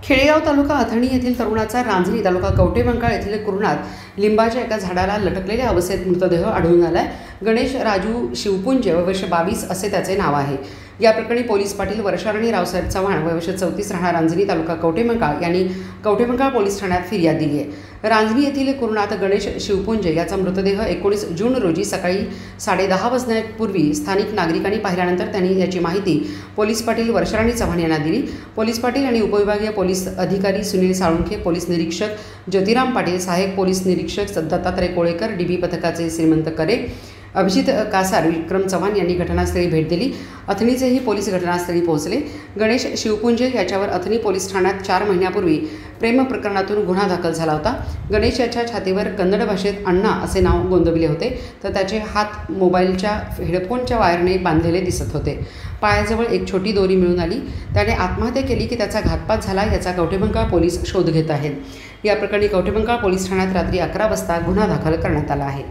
खेडेगाव तालुका अथणी येथील तरुणाचा रांजणी तालुका कवठेमंकाळ येथील कुरणात लिंबाच्या एका झाडाला लटकलेल्या अवस्थेत मृतदेह आढळून आलाय। गणेश राजू शिवपुंजे वर्ष 22 असे त्याचे नाव आहे। या प्रकरणी पोलीस पाटील वर्षाराणी रावसाहेब चव्हाण वर्ष 34 राहणार रांजणी तालुका कवठेमंकाळ यांनी कवठेमंकाळ पोलीस ठाण्यात फिर्याद दिली आहे। रांजणी येथील कुरणात गणेश शिवपुंजे याचा मृतदेह 19 जून रोजी सकाळी 10:30 वाजण्यापूर्वी स्थानिक नागरिकांनी पाहिल्यानंतर त्यांनी याची माहिती पोलीस पाटील वर्षाराणी चव्हाण यांना दिली। पोलीस पाटील आणि उपविभागीय पोलीस अधिकारी सुनील साळुंखे, पोलीस निरीक्षक ज्योतिराम पाटील, सहाय्यक पोलीस निरीक्षक दत्तात्रय कोळेकर, डीबी पथकाचे श्रीमंत करे, अभिजित कासार, विक्रम चव्हाण यांनी घटनास्थळी भेट दिली। अथणीचेही पोलीस घटनास्थळी पोहोचले। गणेश शिवपुंजे याच्यावर अथणी पोलीस ठाण्यात 4 महिन्यापूर्वी प्रेम प्रकरणातून गुन्हा दाखल झाला होता। गणेश याच्या छातीवर कन्नड भाषेत अण्णा असे नाव गोंदविले होते, तर त्याचे हात मोबाईलच्या हेडफोनच्या वायरने बांधलेले दिसत होते। पायाजवळ एक छोटी दोरी मिळून आली। त्याने आत्महत्या केली की त्याचा घातपात झाला याचा कवठेमंकाळ पोलीस शोध घेत आहेत। या प्रकरणी कवठेमंकाळ पोलीस ठाण्यात रात्री 11 वाजता गुन्हा दाखल करण्यात आला आहे।